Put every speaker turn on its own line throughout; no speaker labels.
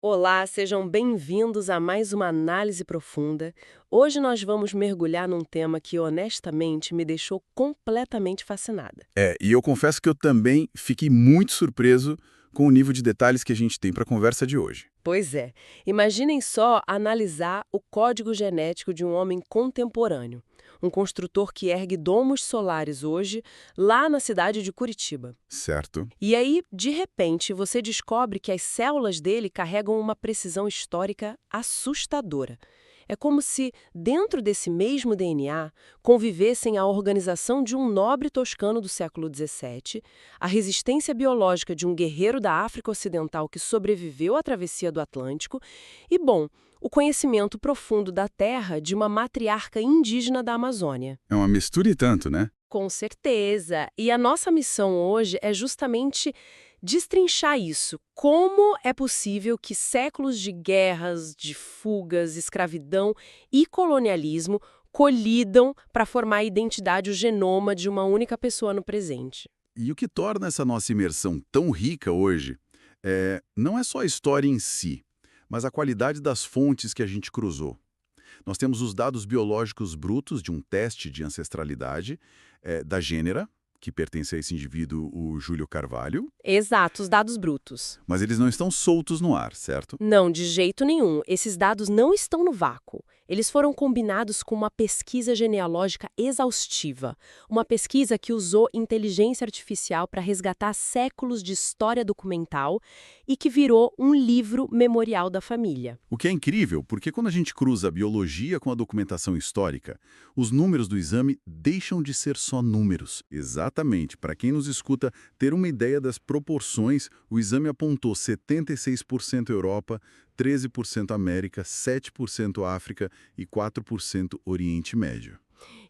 Olá, sejam bem-vindos a mais uma análise profunda. Hoje nós vamos mergulhar num tema que honestamente me deixou completamente fascinada.
E eu confesso que eu também fiquei muito surpreso com o nível de detalhes que a gente tem para a conversa de hoje.
Pois é, imaginem só analisar o código genético de um homem contemporâneo, um construtor que ergue domos solares hoje, lá na cidade de Curitiba.
Certo?
E aí, de repente, você descobre que as células dele carregam uma precisão histórica assustadora. É como se, dentro desse mesmo DNA, convivessem a organização de um nobre toscano do século XVII, a resistência biológica de um guerreiro da África Ocidental que sobreviveu à travessia do Atlântico e, bom, o conhecimento profundo da terra de uma matriarca indígena da Amazônia.
É uma mistura e tanto, né?
Com certeza. E a nossa missão hoje é justamente destrinchar isso. Como é possível que séculos de guerras, de fugas, escravidão e colonialismo colidam para formar a identidade, o genoma de uma única pessoa no presente?
E o que torna essa nossa imersão tão rica hoje não é só a história em si, mas a qualidade das fontes que a gente cruzou. Nós temos os dados biológicos brutos de um teste de ancestralidade da Gênera, que pertence a esse indivíduo, o Júlio Carvalho,
Exato, os dados brutos.
mas eles não estão soltos no ar, certo?
Não, de jeito nenhum. Esses dados não estão no vácuo. Eles foram combinados com uma pesquisa genealógica exaustiva. Uma pesquisa que usou inteligência artificial para resgatar séculos de história documental e que virou um livro memorial da família.
O que é incrível, porque quando a gente cruza a biologia com a documentação histórica, os números do exame deixam de ser só números. Exatamente, para quem nos escuta ter uma ideia das proporções, o exame apontou 76% Europa, 13% América, 7% África e 4% Oriente Médio.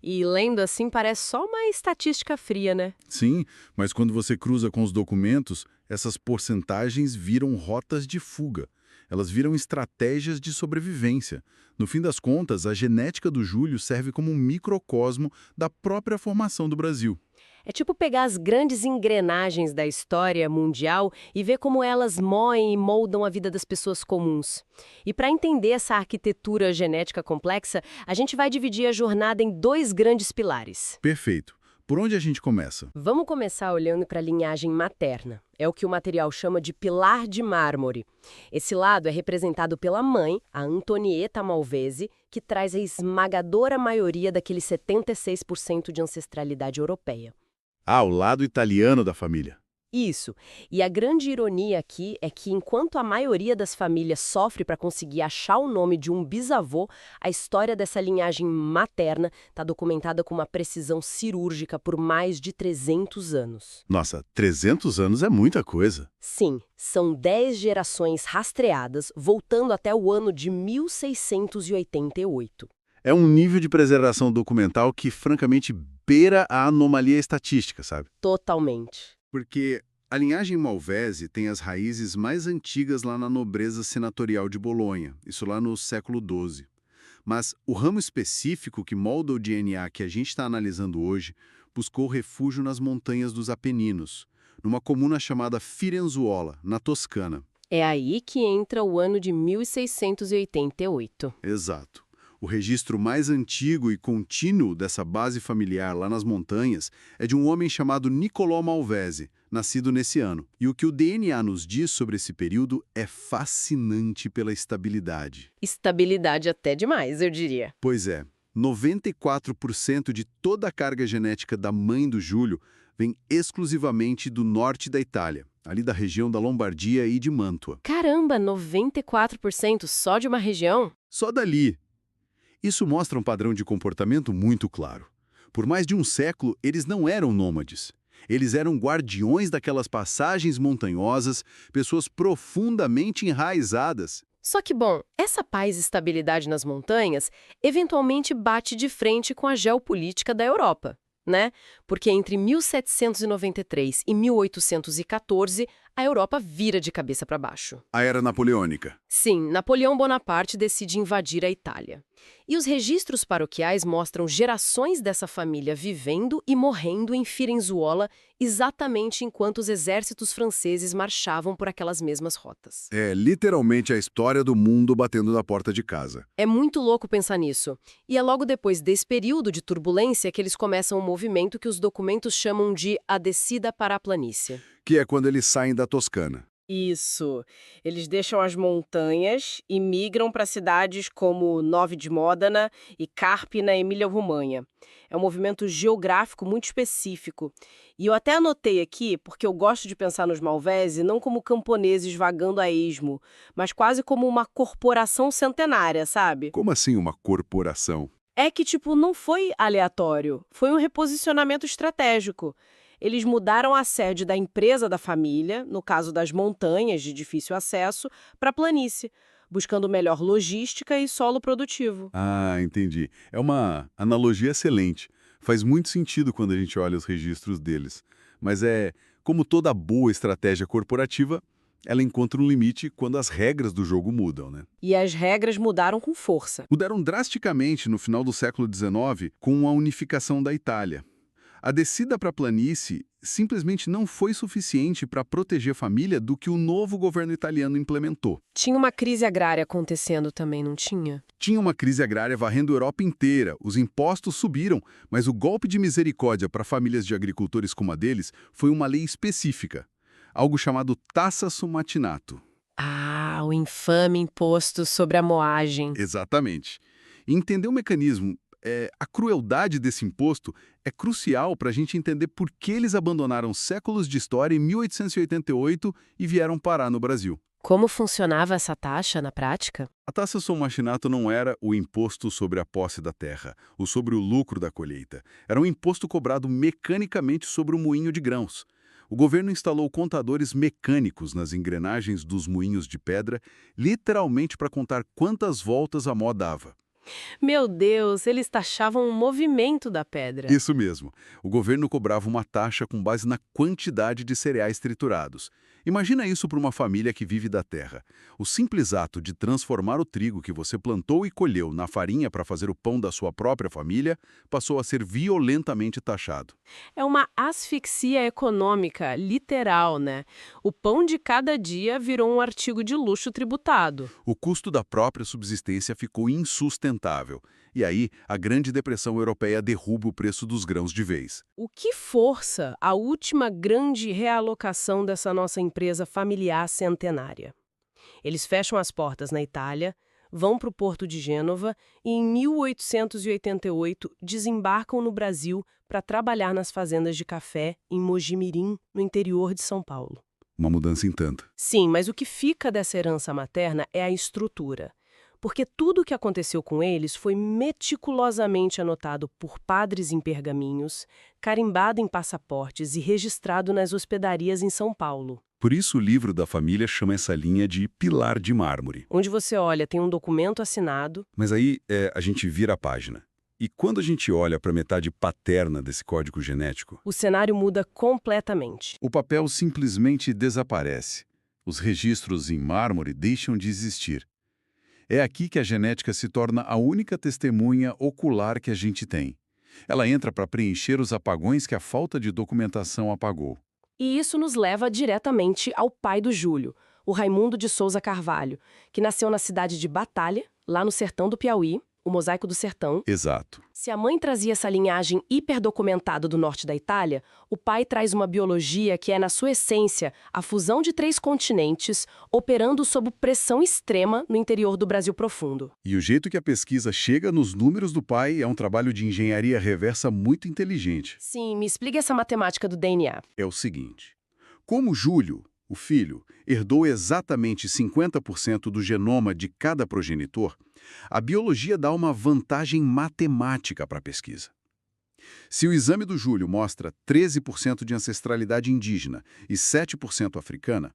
E lendo assim parece só uma estatística fria, né?
Sim, mas quando você cruza com os documentos, essas porcentagens viram rotas de fuga. Elas viram estratégias de sobrevivência. No fim das contas, a genética do Júlio serve como um microcosmo da própria formação do Brasil.
É tipo pegar as grandes engrenagens da história mundial e ver como elas moem e moldam a vida das pessoas comuns. E para entender essa arquitetura genética complexa, a gente vai dividir a jornada em dois grandes pilares.
Perfeito. Por onde a gente começa?
Vamos começar olhando para a linhagem materna. É o que o material chama de pilar de mármore. Esse lado é representado pela mãe, a Antonieta Malvese, que traz a esmagadora maioria daqueles 76% de ancestralidade europeia.
Ah, o lado italiano da família.
Isso. E a grande ironia aqui é que, enquanto a maioria das famílias sofre para conseguir achar o nome de um bisavô, a história dessa linhagem materna está documentada com uma precisão cirúrgica por mais de 300 anos.
Nossa, 300 anos é muita coisa.
Sim, são 10 gerações rastreadas, voltando até o ano de 1688.
É um nível de preservação documental que, francamente, beira a anomalia estatística, sabe?
Totalmente.
Porque a linhagem Malvese tem as raízes mais antigas lá na nobreza senatorial de Bolonha, isso lá no século XII. Mas o ramo específico que molda o DNA que a gente está analisando hoje buscou refúgio nas montanhas dos Apeninos, numa comuna chamada Firenzuola, na Toscana.
É aí que entra o ano de 1688.
Exato. O registro mais antigo e contínuo dessa base familiar lá nas montanhas é de um homem chamado Niccolò Malvese, nascido nesse ano. E o que o DNA nos diz sobre esse período é fascinante pela estabilidade.
Estabilidade até demais, eu diria.
Pois é, 94% de toda a carga genética da mãe do Júlio vem exclusivamente do norte da Itália, ali da região da Lombardia e de Mantua.
Caramba, 94% só de uma região?
Só dali. Isso mostra um padrão de comportamento muito claro. Por mais de um século, eles não eram nômades. Eles eram guardiões daquelas passagens montanhosas, pessoas profundamente enraizadas.
Só que, bom, essa paz e estabilidade nas montanhas eventualmente bate de frente com a geopolítica da Europa, né? Porque entre 1793 e 1814, a Europa vira de cabeça para baixo.
A Era Napoleônica.
Sim, Napoleão Bonaparte decide invadir a Itália. E os registros paroquiais mostram gerações dessa família vivendo e morrendo em Firenzuola exatamente enquanto os exércitos franceses marchavam por aquelas mesmas rotas.
É literalmente a história do mundo batendo na porta de casa.
É muito louco pensar nisso. E é logo depois desse período de turbulência que eles começam um movimento que os documentos chamam de a descida para a planície.
Que é quando eles saem da Toscana.
Isso. Eles deixam as montanhas e migram para cidades como Nove de Módena e Carpi, na Emília-Romanha. É um movimento geográfico muito específico. E eu até anotei aqui, porque eu gosto de pensar nos Malvesi não como camponeses vagando a esmo, mas quase como uma corporação centenária, sabe?
Como assim uma corporação?
É que, tipo, não foi aleatório, foi um reposicionamento estratégico. Eles mudaram a sede da empresa da família, no caso das montanhas de difícil acesso, para a planície, buscando melhor logística e solo produtivo.
Ah, entendi. É uma analogia excelente. Faz muito sentido quando a gente olha os registros deles. Mas como toda boa estratégia corporativa, ela encontra um limite quando as regras do jogo mudam, né?
E as regras mudaram com força.
Mudaram drasticamente no final do século XIX com a unificação da Itália. A descida para a planície simplesmente não foi suficiente para proteger a família do que o novo governo italiano implementou.
Tinha uma crise agrária acontecendo também, não tinha?
Tinha uma crise agrária varrendo a Europa inteira, os impostos subiram, mas o golpe de misericórdia para famílias de agricultores como a deles foi uma lei específica, algo chamado Tasso Matinato.
Ah, o infame imposto sobre a moagem.
Exatamente. E entender o mecanismo, a crueldade desse imposto é crucial para a gente entender por que eles abandonaram séculos de história em 1888 e vieram parar no Brasil.
Como funcionava essa taxa na prática?
A taxa Somachinato não era o imposto sobre a posse da terra, ou sobre o lucro da colheita. Era um imposto cobrado mecanicamente sobre o moinho de grãos. O governo instalou contadores mecânicos nas engrenagens dos moinhos de pedra, literalmente para contar quantas voltas a mó dava.
Meu Deus, eles taxavam o movimento da pedra.
Isso mesmo. O governo cobrava uma taxa com base na quantidade de cereais triturados. Imagina isso para uma família que vive da terra. O simples ato de transformar o trigo que você plantou e colheu na farinha para fazer o pão da sua própria família passou a ser violentamente taxado.
É uma asfixia econômica, literal, né? O pão de cada dia virou um artigo de luxo tributado.
O custo da própria subsistência ficou insustentável. E aí, a Grande Depressão Europeia derruba o preço dos grãos de vez.
O que força a última grande realocação dessa nossa empresa familiar centenária? Eles fecham as portas na Itália, vão para o Porto de Gênova e, em 1888, desembarcam no Brasil para trabalhar nas fazendas de café em Mojimirim, no interior de São Paulo.
Uma mudança em tanto.
Sim, mas o que fica dessa herança materna é a estrutura. Porque tudo o que aconteceu com eles foi meticulosamente anotado por padres em pergaminhos, carimbado em passaportes e registrado nas hospedarias em São Paulo.
Por isso o livro da família chama essa linha de pilar de mármore.
Onde você olha, tem um documento assinado.
Mas aí a gente vira a página. E quando a gente olha para a metade paterna desse código genético,
O cenário muda completamente.
o papel simplesmente desaparece. Os registros em mármore deixam de existir. É aqui que a genética se torna a única testemunha ocular que a gente tem. Ela entra para preencher os apagões que a falta de documentação apagou.
E isso nos leva diretamente ao pai do Júlio, o Raimundo de Souza Carvalho, que nasceu na cidade de Batalha, lá no sertão do Piauí, o Mosaico do Sertão.
Exato.
Se a mãe trazia essa linhagem hiperdocumentada do norte da Itália, o pai traz uma biologia que é, na sua essência, a fusão de 3 continentes, operando sob pressão extrema no interior do Brasil profundo.
E o jeito que a pesquisa chega nos números do pai é um trabalho de engenharia reversa muito inteligente.
Sim, me explica essa matemática do DNA.
É o seguinte: como Júlio, o filho, herdou exatamente 50% do genoma de cada progenitor, a biologia dá uma vantagem matemática para a pesquisa. Se o exame do Júlio mostra 13% de ancestralidade indígena e 7% africana,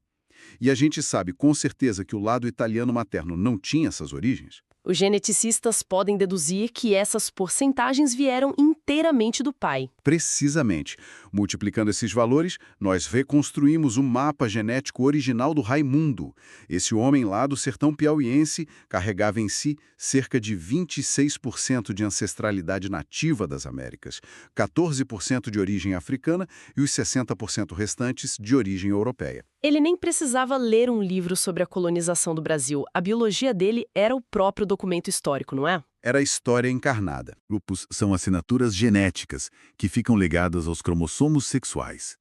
e a gente sabe com certeza que o lado italiano materno não tinha essas origens,
Os geneticistas podem deduzir que essas porcentagens vieram inteiramente do pai.
Precisamente. Multiplicando esses valores, nós reconstruímos o mapa genético original do Raimundo. Esse homem lá do sertão piauiense carregava em si cerca de 26% de ancestralidade nativa das Américas, 14% de origem africana e os 60% restantes de origem europeia.
Ele nem precisava ler um livro sobre a colonização do Brasil. A biologia dele era o próprio documento histórico, não é?
Era a história encarnada. Grupos são assinaturas genéticas que ficam ligadas aos cromossomos sexuais.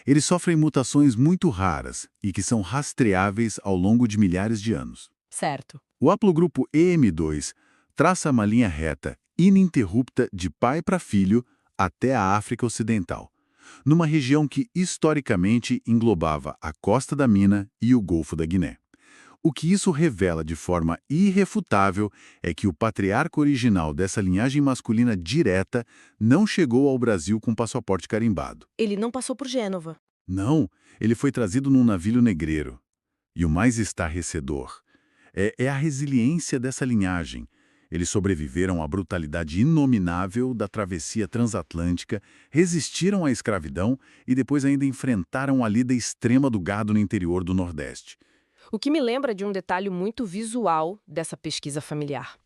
Eles sofrem mutações muito raras e que são rastreáveis ao longo de milhares de anos.
Certo.
O haplogrupo EM2 traça uma linha reta, ininterrupta, de pai para filho até a África Ocidental, numa região que historicamente englobava a Costa da Mina e o Golfo da Guiné. O que isso revela de forma irrefutável é que o patriarca original dessa linhagem masculina direta não chegou ao Brasil com passaporte carimbado.
Ele não passou por Gênova.
Não, ele foi trazido num navio negreiro. E o mais estarrecedor é a resiliência dessa linhagem. Eles sobreviveram à brutalidade inominável da travessia transatlântica, resistiram à escravidão e depois ainda enfrentaram a lida extrema do gado no interior do Nordeste.
O que me lembra de um detalhe muito visual dessa pesquisa familiar.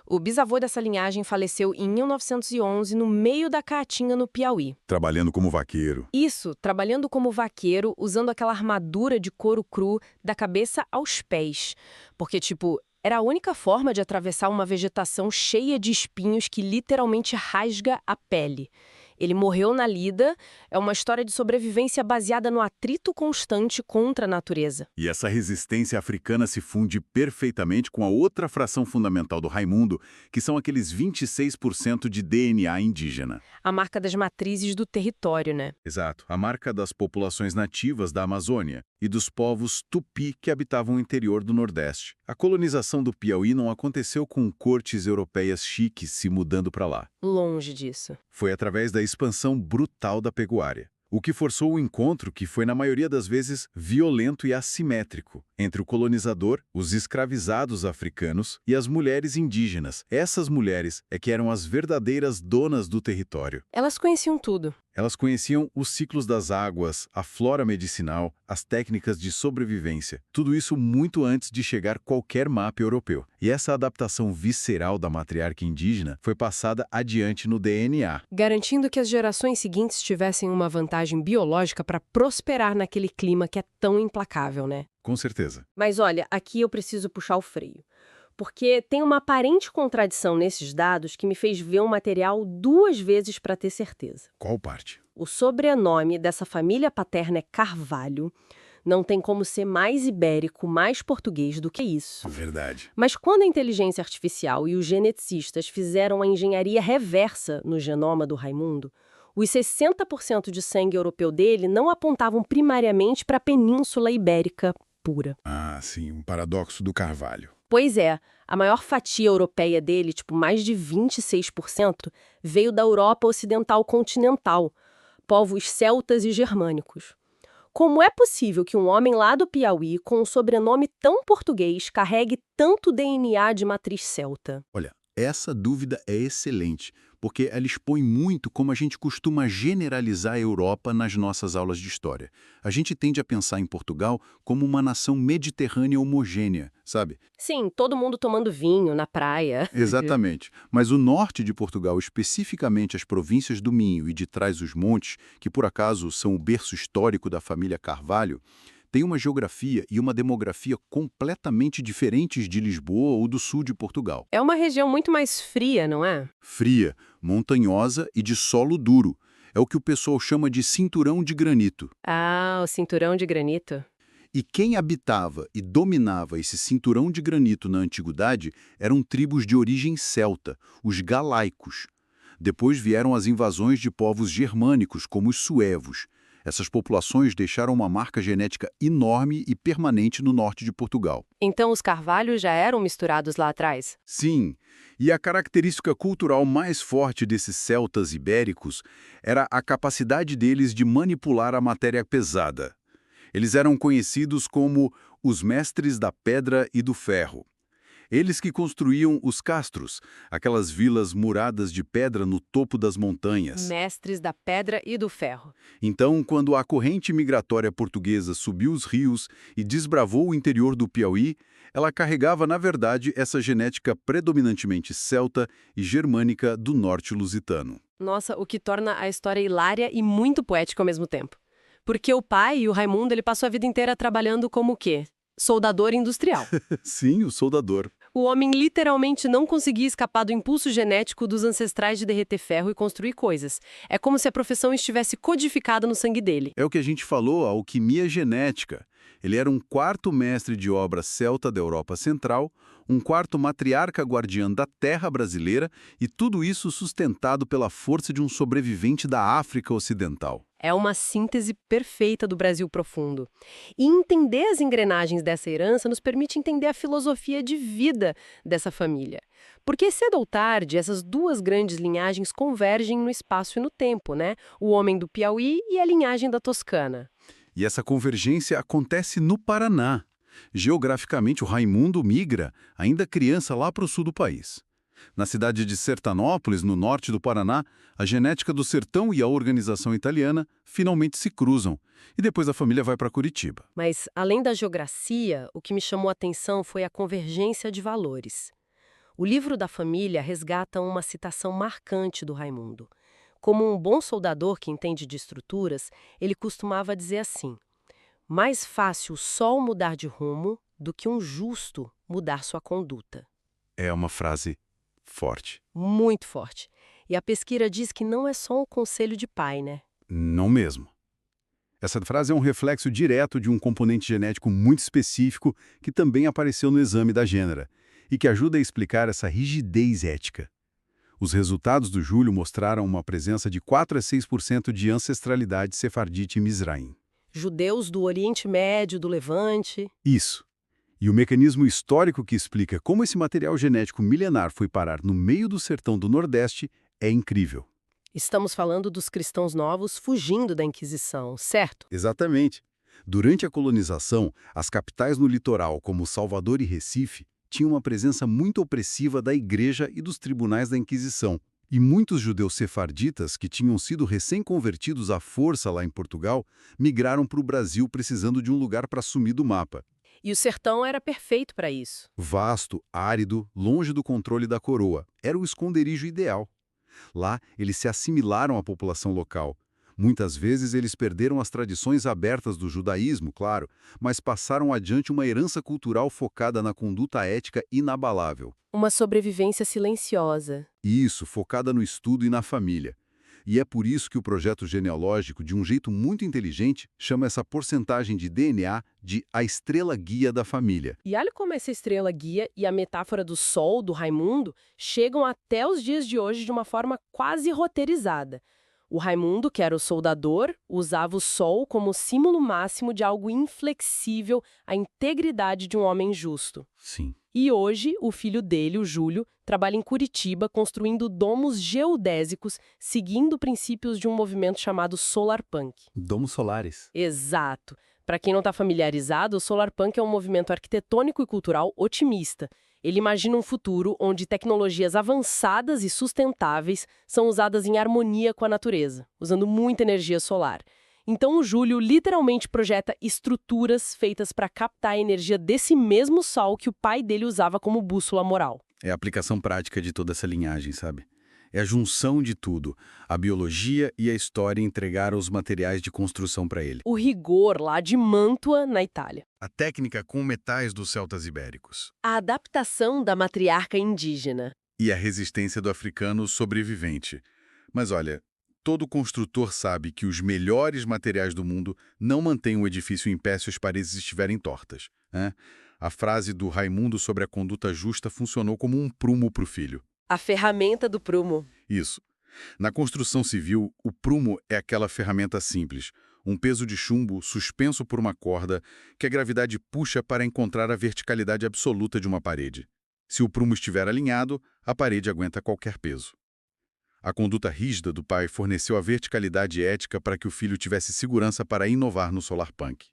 O bisavô dessa linhagem faleceu em 1911 no meio da Caatinga, no Piauí.
Trabalhando como vaqueiro.
Isso, trabalhando como vaqueiro, usando aquela armadura de couro cru da cabeça aos pés. Porque, era a única forma de atravessar uma vegetação cheia de espinhos que literalmente rasga a pele. Ele morreu na lida, é uma história de sobrevivência baseada no atrito constante contra a natureza.
E essa resistência africana se funde perfeitamente com a outra fração fundamental do Raimundo, que são aqueles 26% de DNA indígena.
A marca das matrizes do território, né?
Exato, a marca das populações nativas da Amazônia e dos povos tupi que habitavam o interior do Nordeste. A colonização do Piauí não aconteceu com cortes europeias chiques se mudando para lá.
Longe disso.
Foi através da expansão brutal da pecuária, o que forçou o encontro que foi, na maioria das vezes, violento e assimétrico, entre o colonizador, os escravizados africanos e as mulheres indígenas. Essas mulheres é que eram as verdadeiras donas do território.
Elas conheciam tudo.
Elas conheciam os ciclos das águas, a flora medicinal, as técnicas de sobrevivência. Tudo isso muito antes de chegar qualquer mapa europeu. E essa adaptação visceral da matriarca indígena foi passada adiante no DNA.
Garantindo que as gerações seguintes tivessem uma vantagem biológica para prosperar naquele clima que é tão implacável, né?
Com certeza.
Mas olha, aqui eu preciso puxar o freio. Porque tem uma aparente contradição nesses dados que me fez ver o material 2 vezes para ter certeza.
Qual parte?
O sobrenome dessa família paterna é Carvalho. Não tem como ser mais ibérico, mais português do que isso.
Verdade.
Mas quando a inteligência artificial e os geneticistas fizeram a engenharia reversa no genoma do Raimundo, os 60% de sangue europeu dele não apontavam primariamente para a Península Ibérica pura.
Ah, sim, um paradoxo do Carvalho.
Pois é, a maior fatia europeia dele, mais de 26%, veio da Europa Ocidental continental, povos celtas e germânicos. Como é possível que um homem lá do Piauí, com um sobrenome tão português, carregue tanto DNA de matriz celta?
Olha, essa dúvida é excelente, porque ela expõe muito como a gente costuma generalizar a Europa nas nossas aulas de história. A gente tende a pensar em Portugal como uma nação mediterrânea homogênea, sabe?
Sim, todo mundo tomando vinho na praia.
Exatamente. Mas o norte de Portugal, especificamente as províncias do Minho e de Trás-os-Montes, que por acaso são o berço histórico da família Carvalho, tem uma geografia e uma demografia completamente diferentes de Lisboa ou do sul de Portugal.
É uma região muito mais fria, não é?
Fria, montanhosa e de solo duro. É o que o pessoal chama de cinturão de granito.
Ah, o cinturão de granito.
E quem habitava e dominava esse cinturão de granito na antiguidade eram tribos de origem celta, os galaicos. Depois vieram as invasões de povos germânicos, como os suevos. Essas populações deixaram uma marca genética enorme e permanente no norte de Portugal.
Então os carvalhos já eram misturados lá atrás?
Sim, e a característica cultural mais forte desses celtas ibéricos era a capacidade deles de manipular a matéria pesada. Eles eram conhecidos como os mestres da pedra e do ferro. Eles que construíam os castros, aquelas vilas muradas de pedra no topo das montanhas.
Mestres da pedra e do ferro.
Então, quando a corrente migratória portuguesa subiu os rios e desbravou o interior do Piauí, ela carregava, na verdade, essa genética predominantemente celta e germânica do norte lusitano.
Nossa, o que torna a história hilária e muito poética ao mesmo tempo. Porque o pai, o Raimundo, ele passou a vida inteira trabalhando como o quê? Soldador industrial.
Sim, o soldador.
O homem literalmente não conseguia escapar do impulso genético dos ancestrais de derreter ferro e construir coisas. É como se a profissão estivesse codificada no sangue dele.
É o que a gente falou, a alquimia genética. Ele era um quarto mestre de obra celta da Europa Central, um quarto matriarca guardiã da terra brasileira e tudo isso sustentado pela força de um sobrevivente da África Ocidental.
É uma síntese perfeita do Brasil profundo. E entender as engrenagens dessa herança nos permite entender a filosofia de vida dessa família. Porque cedo ou tarde, essas duas grandes linhagens convergem no espaço e no tempo, né? O homem do Piauí e a linhagem da Toscana.
E essa convergência acontece no Paraná. Geograficamente, o Raimundo migra, ainda criança, lá para o sul do país. Na cidade de Sertanópolis, no norte do Paraná, a genética do sertão e a organização italiana finalmente se cruzam, e depois a família vai para Curitiba.
Mas, além da geografia, o que me chamou a atenção foi a convergência de valores. O livro da família resgata uma citação marcante do Raimundo. Como um bom soldador que entende de estruturas, ele costumava dizer assim: mais fácil o sol mudar de rumo do que um justo mudar sua conduta.
É uma frase forte.
Muito forte. E a pesquisa diz que não é só um conselho de pai, né?
Não mesmo. Essa frase é um reflexo direto de um componente genético muito específico que também apareceu no exame da Gênera e que ajuda a explicar essa rigidez ética. Os resultados do Júlio mostraram uma presença de 4 a 6% de ancestralidade sefardite e Mizraim.
Judeus do Oriente Médio, do Levante.
Isso. E o mecanismo histórico que explica como esse material genético milenar foi parar no meio do sertão do Nordeste é incrível.
Estamos falando dos cristãos novos fugindo da Inquisição, certo?
Exatamente. Durante a colonização, as capitais no litoral, como Salvador e Recife, tinham uma presença muito opressiva da Igreja e dos tribunais da Inquisição. E muitos judeus sefarditas, que tinham sido recém-convertidos à força lá em Portugal, migraram para o Brasil precisando de um lugar para sumir do mapa.
E o sertão era perfeito para isso.
Vasto, árido, longe do controle da coroa. Era o esconderijo ideal. Lá, eles se assimilaram à população local. Muitas vezes eles perderam as tradições abertas do judaísmo, claro, mas passaram adiante uma herança cultural focada na conduta ética inabalável.
Uma sobrevivência silenciosa.
Isso, focada no estudo e na família. E é por isso que o projeto genealógico, de um jeito muito inteligente, chama essa porcentagem de DNA de a estrela guia da família.
E olha como essa estrela guia e a metáfora do sol, do Raimundo, chegam até os dias de hoje de uma forma quase roteirizada. O Raimundo, que era o soldador, usava o sol como símbolo máximo de algo inflexível, a integridade de um homem justo.
Sim.
E hoje, o filho dele, o Júlio, trabalha em Curitiba construindo domos geodésicos, seguindo princípios de um movimento chamado Solarpunk.
Domos solares.
Exato. Para quem não está familiarizado, o Solarpunk é um movimento arquitetônico e cultural otimista. Ele imagina um futuro onde tecnologias avançadas e sustentáveis são usadas em harmonia com a natureza, usando muita energia solar. Então o Júlio literalmente projeta estruturas feitas para captar a energia desse mesmo sol que o pai dele usava como bússola moral.
É a aplicação prática de toda essa linhagem, sabe? É a junção de tudo. A biologia e a história entregaram os materiais de construção para ele.
O rigor lá de Mantua, na Itália.
A técnica com metais dos celtas ibéricos.
A adaptação da matriarca indígena.
E a resistência do africano sobrevivente. Mas olha, todo construtor sabe que os melhores materiais do mundo não mantêm um edifício em pé se as paredes estiverem tortas, né? A frase do Raimundo sobre a conduta justa funcionou como um prumo para o filho.
A ferramenta do prumo.
Isso. Na construção civil, o prumo é aquela ferramenta simples, um peso de chumbo suspenso por uma corda que a gravidade puxa para encontrar a verticalidade absoluta de uma parede. Se o prumo estiver alinhado, a parede aguenta qualquer peso. A conduta rígida do pai forneceu a verticalidade ética para que o filho tivesse segurança para inovar no Solarpunk.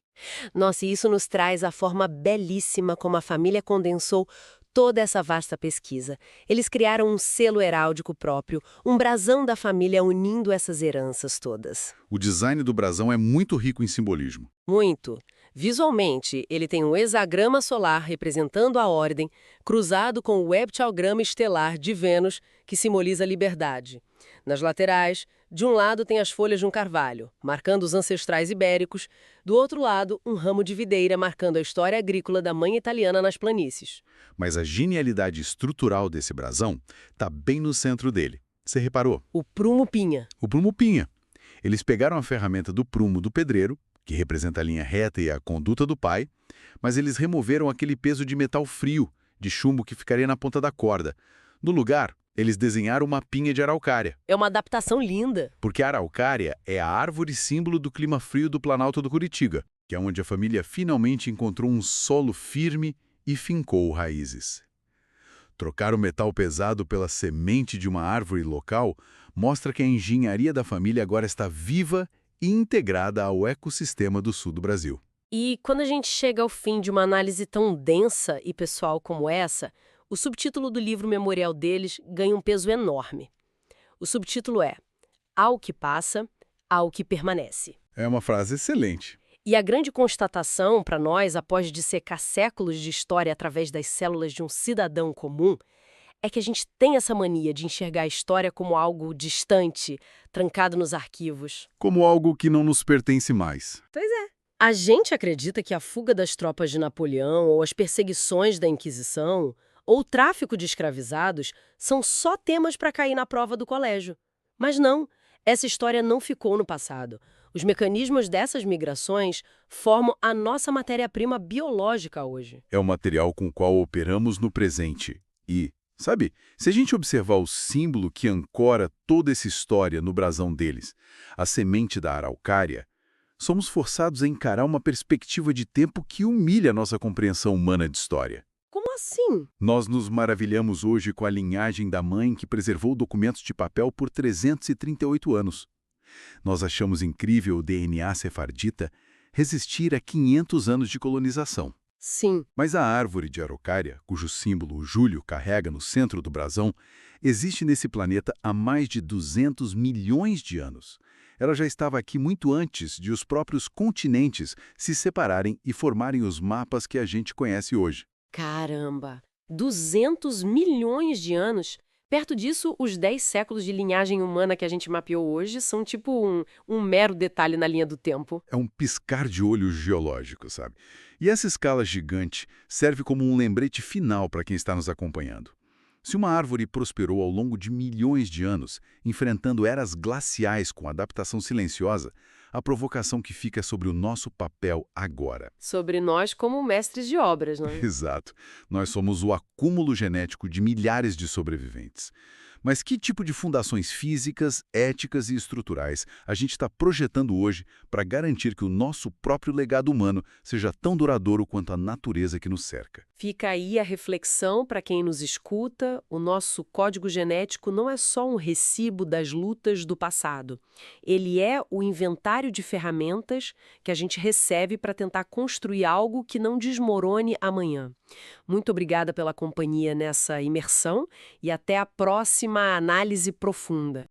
Nossa, e isso nos traz a forma belíssima como a família condensou toda essa vasta pesquisa. Eles criaram um selo heráldico próprio, um brasão da família unindo essas heranças todas.
O design do brasão é muito rico em simbolismo.
Muito. Visualmente, ele tem um hexagrama solar representando a ordem, cruzado com o heptaalgrama estelar de Vênus, que simboliza a liberdade. Nas laterais, de um lado tem as folhas de um carvalho, marcando os ancestrais ibéricos, do outro lado, um ramo de videira marcando a história agrícola da mãe italiana nas planícies.
Mas a genialidade estrutural desse brasão está bem no centro dele. Você reparou?
O prumo-pinha.
O prumo-pinha. Eles pegaram a ferramenta do prumo do pedreiro, que representa a linha reta e a conduta do pai, mas eles removeram aquele peso de metal frio, de chumbo que ficaria na ponta da corda. No lugar, eles desenharam uma pinha de araucária.
É uma adaptação linda.
Porque a araucária é a árvore símbolo do clima frio do Planalto do Curitiba, que é onde a família finalmente encontrou um solo firme e fincou raízes. Trocar o metal pesado pela semente de uma árvore local mostra que a engenharia da família agora está viva e integrada ao ecossistema do sul do Brasil.
E quando a gente chega ao fim de uma análise tão densa e pessoal como essa, o subtítulo do livro memorial deles ganha um peso enorme. O subtítulo é Ao que passa, ao que permanece.
É uma frase excelente.
E a grande constatação para nós, após dissecar séculos de história através das células de um cidadão comum, é que a gente tem essa mania de enxergar a história como algo distante, trancado nos arquivos.
Como algo que não nos pertence mais.
Pois é. A gente acredita que a fuga das tropas de Napoleão, ou as perseguições da Inquisição, ou o tráfico de escravizados são só temas para cair na prova do colégio. Mas não, essa história não ficou no passado. Os mecanismos dessas migrações formam a nossa matéria-prima biológica hoje.
É o material com o qual operamos no presente. E, sabe, se a gente observar o símbolo que ancora toda essa história no brasão deles, a semente da araucária, somos forçados a encarar uma perspectiva de tempo que humilha a nossa compreensão humana de história.
Como assim?
Nós nos maravilhamos hoje com a linhagem da mãe que preservou documentos de papel por 338 anos. Nós achamos incrível o DNA sefardita resistir a 500 anos de colonização.
Sim.
Mas a árvore de araucária, cujo símbolo o Júlio carrega no centro do brasão, existe nesse planeta há mais de 200 milhões de anos. Ela já estava aqui muito antes de os próprios continentes se separarem e formarem os mapas que a gente conhece hoje.
Caramba! 200 milhões de anos? Perto disso, os 10 séculos de linhagem humana que a gente mapeou hoje são tipo um mero detalhe na linha do tempo.
É um piscar de olho geológico, sabe? E essa escala gigante serve como um lembrete final para quem está nos acompanhando. Se uma árvore prosperou ao longo de milhões de anos, enfrentando eras glaciais com adaptação silenciosa, a provocação que fica sobre o nosso papel agora.
Sobre nós como mestres de obras, não é?
Exato. Nós somos o acúmulo genético de milhares de sobreviventes. Mas que tipo de fundações físicas, éticas e estruturais a gente está projetando hoje para garantir que o nosso próprio legado humano seja tão duradouro quanto a natureza que nos cerca?
Fica aí a reflexão para quem nos escuta: o nosso código genético não é só um recibo das lutas do passado. Ele é o inventário de ferramentas que a gente recebe para tentar construir algo que não desmorone amanhã. Muito obrigada pela companhia nessa imersão e até a próxima análise profunda.